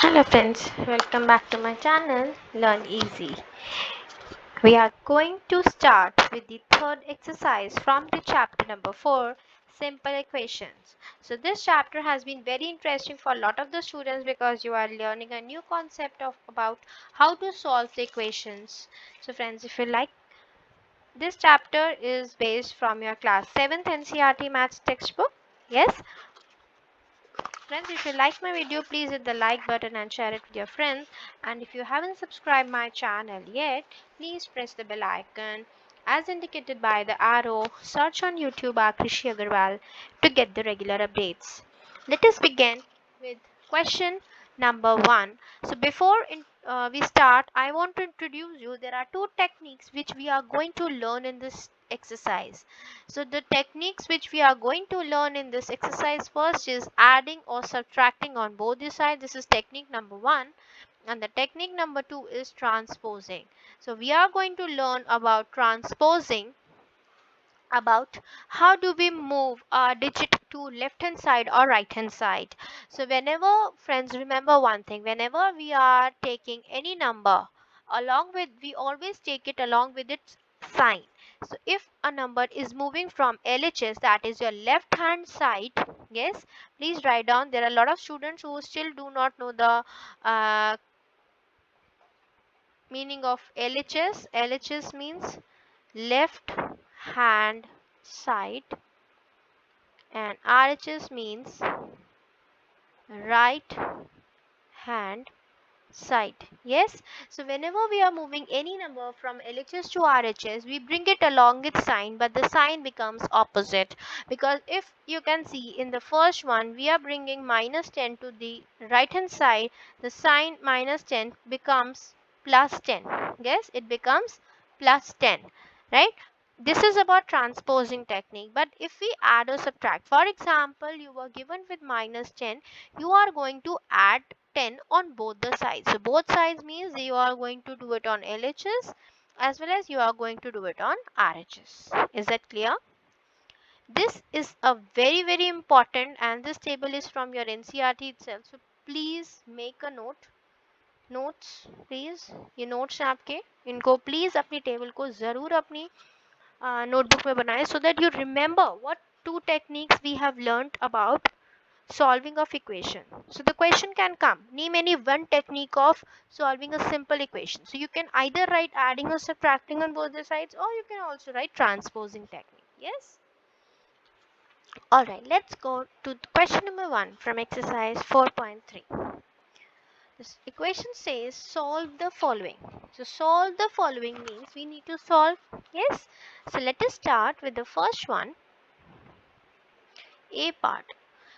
Hello friends, welcome back to my channel Learn Easy. We are going to start with the third exercise from the chapter number 4, Simple Equations. So this chapter has been very interesting for a lot of the students because you are learning a new concept of about how to solve the equations. So friends, if you like, this chapter is based from your class 7th NCERT Maths textbook. Yes, friends, if you like my video, please hit the like button and share it with your friends. And if you haven't subscribed my channel yet, please press the bell icon as indicated by the arrow. Search on YouTube Akrishi Agarwal to get the regular updates. Let us begin with question number 1. So before we start, I want to introduce you. There are two techniques which we are going to learn in this exercise. So the techniques which we are going to learn in this exercise first is adding or subtracting on both the sides. This is technique number 1, and the technique number 2 is transposing. So we are going to learn about transposing, about how do we move a digit to left hand side or right hand side. So whenever, friends, remember one thing, whenever we are taking any number along with, we always take it along with its sign. So if a number is moving from LHS, that is your left hand side, yes, please write down. There are a lot of students who still do not know the meaning of LHS. LHS means left hand side, and RHS means right hand side. Yes, so whenever we are moving any number from LHS to RHS, we bring it along its sign, but the sign becomes opposite, because if you can see in the first one, we are bringing minus 10 to the right hand side, the sign minus 10 becomes plus 10. Yes, it becomes plus 10, right? This is about transposing technique. But if we add or subtract, for example, you were given with minus 10, you are going to add 10 on both the sides. So both sides means you are going to do it on LHS as well as you are going to do it on RHS. Is that clear? This is a very important, and this table is from your NCERT itself. So please make a note. Notes please, ये notes हैं आपके, इनको please अपनी table को जरूर अपनी notebook में बनाएं, so that you remember what two techniques we have learnt about solving of equation. So the question can come, name any one technique of solving a simple equation. So you can either write adding or subtracting on both the sides, or you can also write transposing technique. Yes. All right, let's go to question number 1 from exercise 4.3. This equation says solve the following. So solve the following means we need to solve. Yes. So let us start with the first one, A part.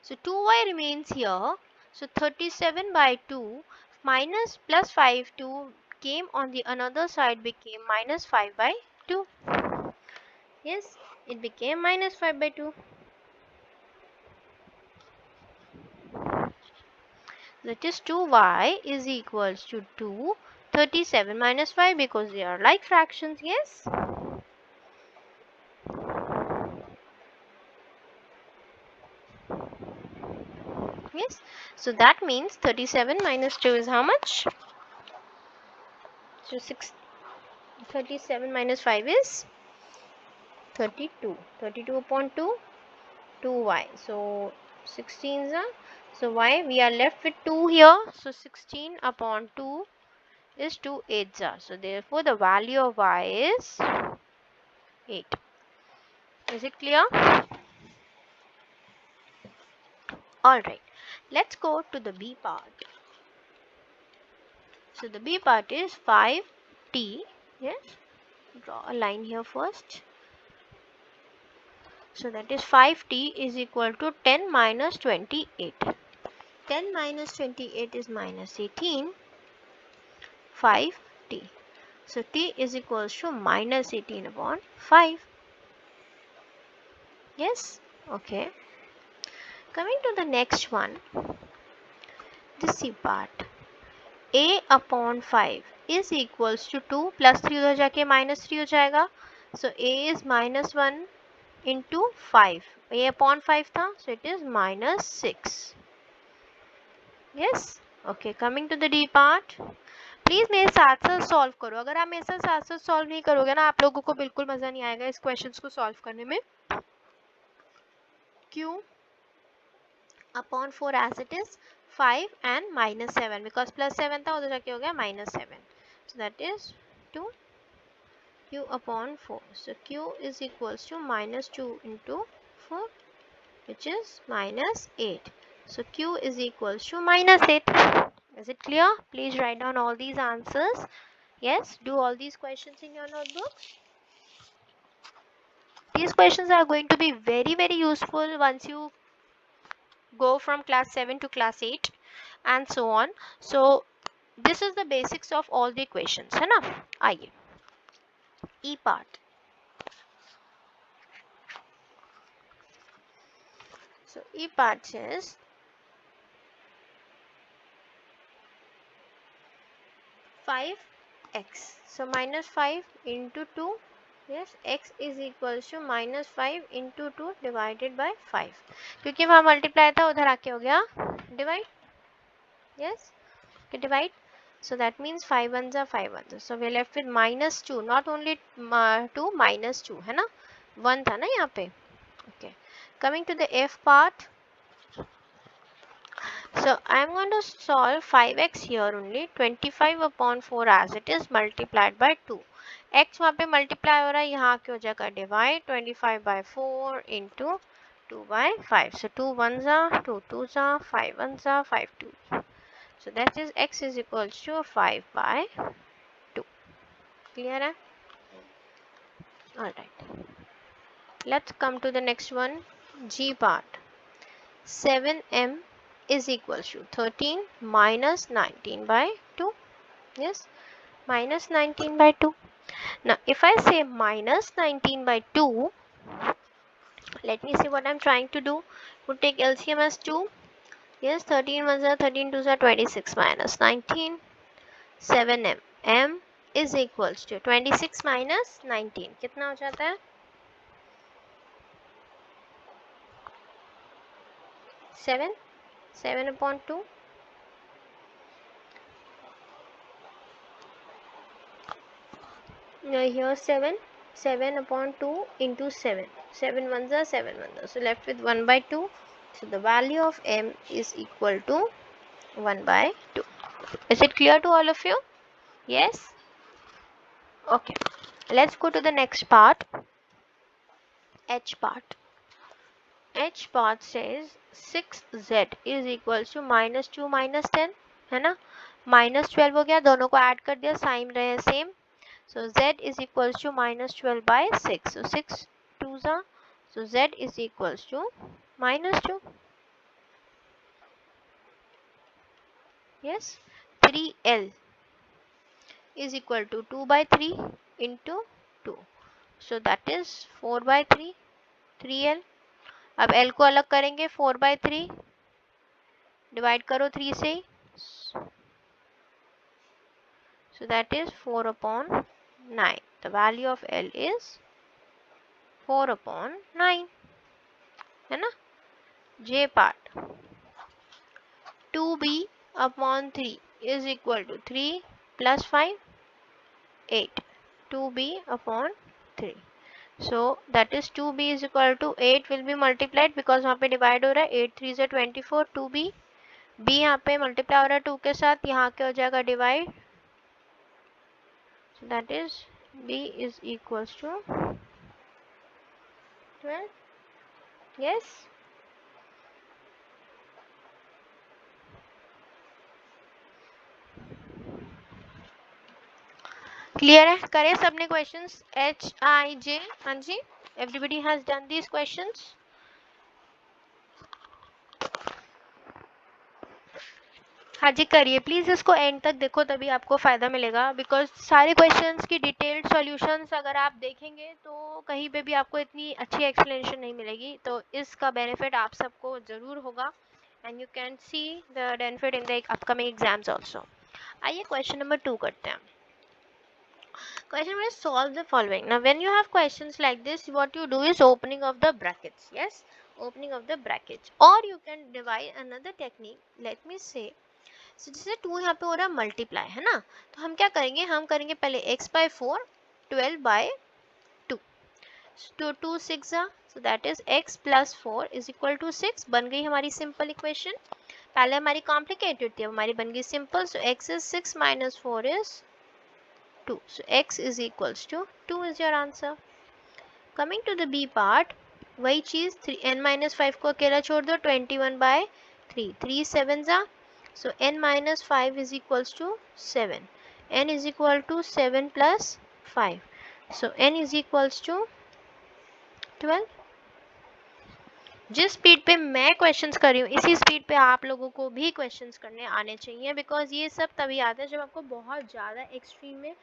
So 2y remains here. So 37 by 2 minus plus 5, 2 came on the another side, became minus 5 by 2. Yes, it became minus 5 by 2. That is 2y is equals to 2. 37 minus 5, because they are like fractions. Yes. Yes. So that means 37 minus 2 is how much? So 37 minus 5 is 32. 32 upon 2, 2y. So 16 so y, we are left with 2 here. So 16 upon 2 is 2 8s. So therefore the value of y is 8. Is it clear? Alright, let's go to the B part. So the B part is 5t. Yes, draw a line here first. So that is 5t is equal to 10 minus 28. 10 minus 28 is minus 18. 5t. So t is equals to minus 18 upon 5. Yes? Okay. Coming to the next one. This C part. A upon 5 is equals to 2 plus 3 उधर जाके minus 3 हो जाएगा. So A is minus 1 into 5. A upon 5 था, so it is minus 6. Yes? Okay, coming to the D part, please मेरे साथ साथ solve करो। अगर आप मेरे साथ साथ सॉल्व नहीं करोगे ना, आप लोगों को बिल्कुल मजा नहीं आएगा इस क्वेश्चंस को सॉल्व करने में। q upon 4 as it is 5 and minus 7, because plus 7 था उधर जाके हो गया minus 7, so that is 2 q upon 4. So q is equals to minus 2 into 4, which is minus 8. So q is equals to minus 8. Is it clear? Please write down all these answers. Yes, do all these questions in your notebooks. These questions are going to be very very useful once you go from class 7 to class 8 and so on. So this is the basics of all the equations, है ना? आइए E part. So E part says five x. So minus 5 into 2. Yes, x is equals to minus 5 into 2 divided by 5. क्योंकि वहाँ multiply था उधर आके हो गया divide. Yes, okay, divide. So that means 5 ones are 5 ones. So we are left with minus 2. Not only 2, minus 2 है ना, 1 था ना यहाँ पे. Okay, coming to the F part. So I am going to solve 5x here only. 25 upon 4 as it is multiplied by 2. x वहाँ पे multiply हो रहा है, यहाँ के हो जाएगा divide. 25 by 4 into 2 by 5. So 2 ones are 2 twos are 5 ones are 5 twos. So that is x is equals to 5 by 2. Clear hai? Alright. Let's come to the next one. G part. 7m is equals to 13 minus 19 by 2. Yes, minus 19 by 2. Now if I say minus 19 by 2, let me see what I'm trying to do. Would take LCM as 2. Yes, 13 ones are 13 twos are 26 minus 19. 7m. m is equals to 26 minus 19. कितना हो जाता है? 7. 7 upon 2. Now here 7. 7 upon 2 into 7. 7 ones are 7 ones are. So left with 1 by 2. So the value of m is equal to 1 by 2. Is it clear to all of you? Yes? Okay. Let's go to the next part. H part. H part says 6z is equals to minus 2 minus 10, है ना? minus 12 हो गया, दोनों को add कर दिया, sign रहे same. So z is equals to minus 12 by 6. So 6 2s are. So z is equals to minus 2. Yes. 3l is equal to 2 by 3 into 2. So that is 4 by 3. 3l. अब l को अलग करेंगे, 4 by 3 divide करो 3 से. So that is 4 upon 9. The value of L is 4 upon 9. है ना? J part. 2b upon 3 is equal to 3 plus 5, 8. 2b upon 3. So that is 2b is equal to 8 will be multiplied because वहाँ पे divide हो रहा है. 8 3 से 24. 2b. b यहाँ पे multiply हो रहा है 2 के साथ, यहाँ के हो जाएगा divide. So that is b is equals to 12. Yes. Clear है? करें सबने क्वेश्चंस एच आई जे? हाँ जी, everybody has done these questions. हाँ जी करिए प्लीज, इसको एंड तक देखो तभी आपको फायदा मिलेगा, बिकॉज सारे क्वेश्चंस की डिटेल्ड सॉल्यूशंस अगर आप देखेंगे तो कहीं पे भी आपको इतनी अच्छी एक्सप्लेनेशन नहीं मिलेगी. तो इसका बेनिफिट आप सबको जरूर होगा and you can see the benefit in the upcoming exams also. आइए क्वेश्चन नंबर 2 करते हैं. Question number is solve the following. Now when you have questions like this, what you do is opening of the brackets. Yes, opening of the brackets, or you can devise another technique. Let me say जैसे 2 यहाँ पे हो रहा है multiply, है ना, तो हम क्या करेंगे, हम करेंगे पहले x by 4, 12 by 2, तो 2 6 so that is x plus 4 is equal to 6, बन गई हमारी सिंपल इक्वेशन। पहले हमारी कॉम्प्लिकेटेड थी, अब हमारी बन गई simple, so x is 6 minus 4 is 2, so x is equals to 2 is your answer। Coming to the B part, वही चीज, n minus 5 को अकेला छोड़ दो, 21 by 3, 3 7 so n minus 5 is equals to 7, n is equal to 7 plus 5, so n is equals to 12। जिस speed पे मैं questions कर रही हूँ इसी स्पीड पे आप लोगों को भी क्वेश्चंस करने आने चाहिए, बिकॉज ये सब तभी आता है जब आपको बहुत ज़्यादा एक्सट्रीम में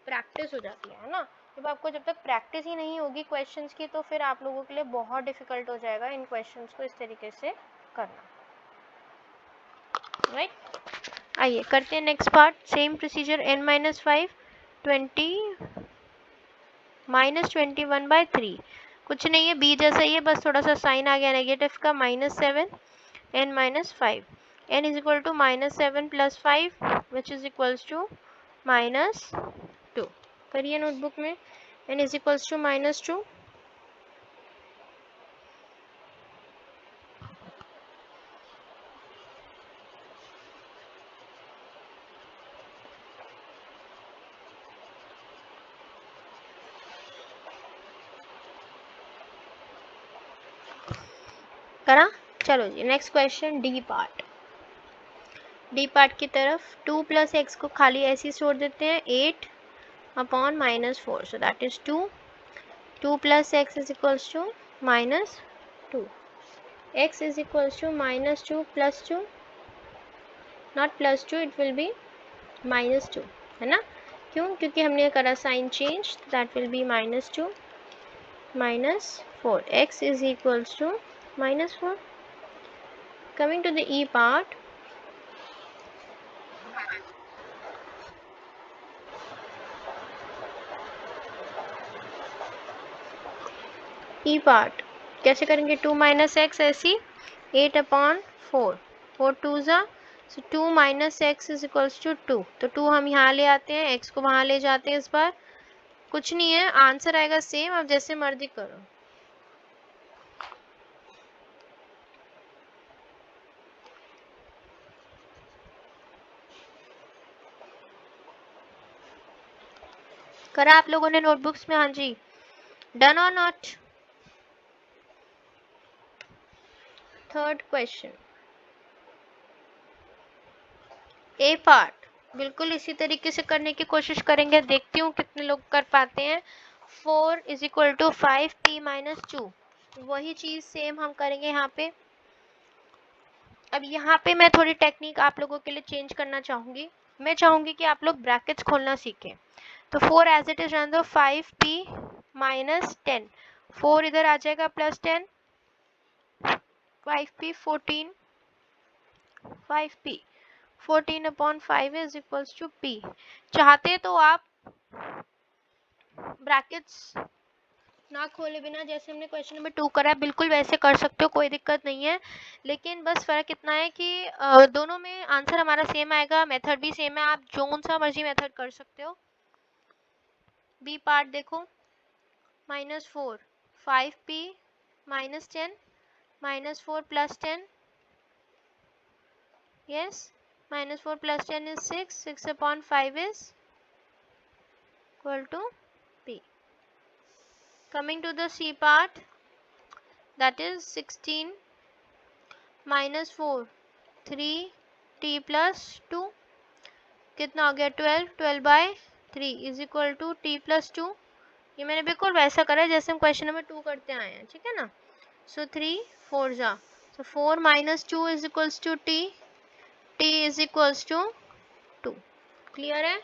प्रैक्टिस हो जाती है ना। जब तक प्रैक्टिस ही नहीं होगी क्वेश्चंस की, तो फिर आप लोगों के लिए बहुत डिफिकल्ट हो जाएगा इन क्वेश्चंस को इस तरीके से करना, राइट। आइए करते हैं next part, same procedure, n minus 5, 20 minus 21 by 3, कुछ नहीं है, b जैसा ही है, बस थोड़ा सा साइन आ गया नेगेटिव का, -7 n minus 5, n is equal to -7 plus 5 which is equals to -2, करिए नोटबुक में, n is equals to -2, करा। चलो जी next question, D part. D part की तरफ 2 plus x को खाली ऐसे ही छोड़ देते हैं, 8 upon -4, so that is 2, 2 plus x is equals to -2, x is equals to -2 plus 2, not plus 2, it will be -2, है ना, क्यों, क्योंकि हमने करा sign change, that will be -2 -4, x is equals to -4। Coming to the e part, E part कैसे करेंगे, 2 minus x ऐसी, 8 upon 4, 4 2 so 2 minus x is equals to 2, तो 2 हम यहाँ ले आते हैं, x को वहाँ ले जाते हैं, इस बार कुछ नहीं है, आंसर आएगा सेम, अब जैसे मर्जी करो। करा आप लोगों ने नोटबुक्स में, हाँ जी, डन और not. Third question, A part बिल्कुल इसी तरीके से करने की कोशिश करेंगे, देखती हूँ कितने लोग कर पाते हैं। 4 is equal to 5p minus 2, वही चीज सेम हम करेंगे यहाँ पे। अब यहाँ पे मैं थोड़ी टेक्निक आप लोगों के लिए चेंज करना चाहूंगी, मैं चाहूंगी कि आप लोग ब्रैकेट्स खोलना सीखें। तो 4 एज इट इज रहने दो, 5p minus 10, 4 इधर आ जाएगा plus 10, 5p 14, 5p 14 upon 5 is equals to p। चाहते तो आप ब्रैकेट्स ना खोले बिना जैसे हमने क्वेश्चन नंबर 2 करा है बिल्कुल वैसे कर सकते हो, कोई दिक्कत नहीं है, लेकिन बस फर्क इतना है कि दोनों में आंसर हमारा सेम आएगा, मेथड भी सेम है, आप जोन सा मर्जी मेथड कर सकते हो। बी पार्ट देखो, -4, 5p minus 10, -4 plus 10, yes, -4 plus 10 is 6, 6 upon 5 is equal to p। Coming to the c part, that is 16 minus 4, 3t plus 2, कितना हो गया 12, 12 by 3 is equal to t plus 2। ये मैंने बिल्कुल वैसा करा है जैसे हम क्वेश्चन नंबर 2 करते आए हैं, ठीक है ना। सो 3 4 जा, सो 4 minus 2 is equals to t, t is equals to 2। Clear है,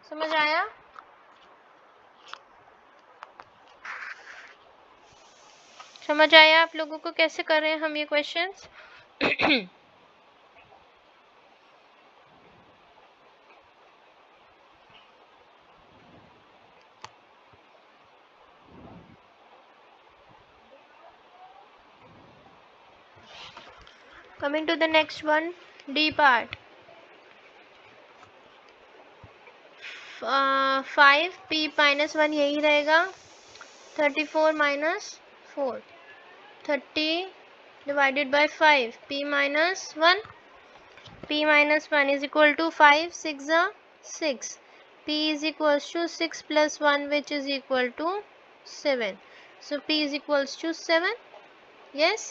समझ आया। समझ आया आप लोगों को कैसे कर रहे हैं हम ये questions. Coming to the next one, D part 5 p minus 1 यही रहेगा 34 minus 4 30 divided by 5 p minus 1 p minus 1 is equal to 5 6 6 p is equals to 6 plus 1 which is equal to 7 so p is equals to 7 yes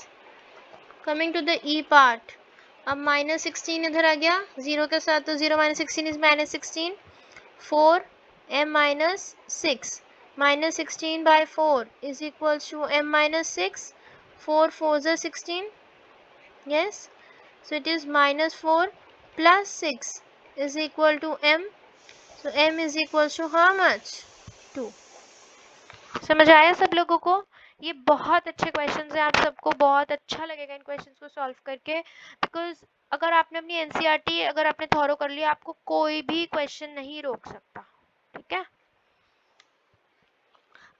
coming to the e part अब minus 16 इधर आ गया 0 के साथ तो 0 minus 16 is minus 16 4 m minus 6 minus 16 by 4 is equals to m minus 6 4 4s are 16 yes so it is minus 4 plus 6 is equal to m so m is equals to how much 2 समझ आया सब लोगों को ये बहुत अच्छे questions हैं आप सबको बहुत अच्छा लगेगा इन क्वेश्चंस को सॉल्व करके बिकॉज अगर आपने अपनी एनसीईआरटी अगर आपने थॉरो कर लिया आपको कोई भी क्वेश्चन नहीं रोक सकता ठीक है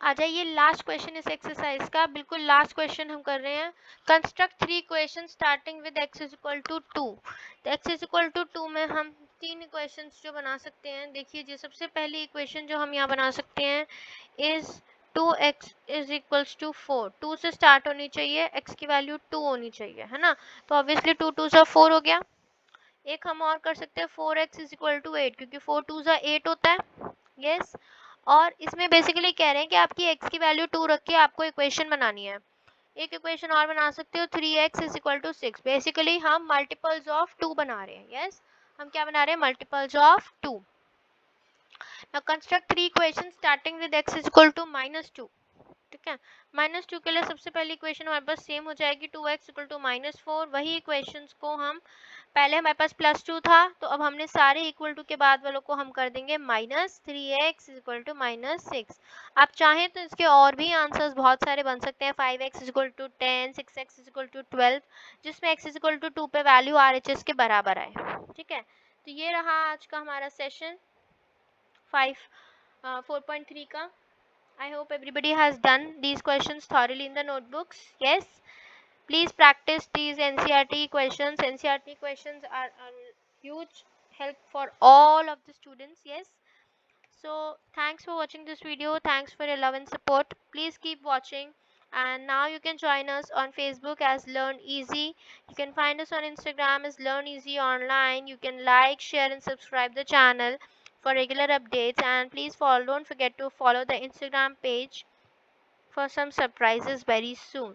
आ जाइए लास्ट क्वेश्चन इस एक्सरसाइज का बिल्कुल लास्ट क्वेश्चन हम कर रहे हैं construct 3 question starting with x is equal to 2 तो x इज इक्वल टू 2 में हम 3 इक्वेशंस जो बना सकते हैं देखिए जी सबसे पहली इक्वेशन जो हम यहाँ बना सकते हैं is 2x is equals to 4 2 से स्टार्ट होनी चाहिए x की वैल्यू 2 होनी चाहिए है ना तो ऑब्वियसली 2 2 सा 4 हो गया एक हम और कर सकते हैं 4x इज इक्वल टू 8 क्योंकि 4 2 सा 8 होता है यस और इसमें बेसिकली कह रहे हैं कि आपकी x की वैल्यू 2 रख के आपको इक्वेशन बनानी है एक इक्वेशन और बना सकते हो 3x is equal to 6 basically हम मल्टीपल्स ऑफ 2 बना रहे हैं यस हम क्या बना रहे हैं multiples of 2 now construct 3 equation starting with x is equal to -2 ठीक है -2 के लिए सबसे पहली इक्वेशन हमारे पास सेम हो जाएगी 2x इक्वल टू -4 वही इक्वेशंस को हम पहले हमारे पास +2 था तो अब हमने सारे इक्वल टू के बाद वालों को हम कर देंगे -3x इक्वल टू -6 आप चाहें तो इसके और भी आंसर्स बहुत सारे बन सकते हैं 5x equal to 10 6x equal to 12 जिसमें x इक्वल टू 2 पे वैल्यू RHS के बराबर आए ठीक है तो ये रहा आज का हमारा सेशन 4.3 का I hope everybody has done these questions thoroughly in the notebooks. Yes. Please practice these NCERT questions. NCERT questions are a huge help for all of the students. Yes. So thanks for watching this video. Thanks for your love and support. Please keep watching. And now you can join us on Facebook as Learn Easy. You can find us on Instagram as Learn Easy Online. You can like, share and subscribe the channel for regular updates. And please don't forget to follow the Instagram page for some surprises very soon.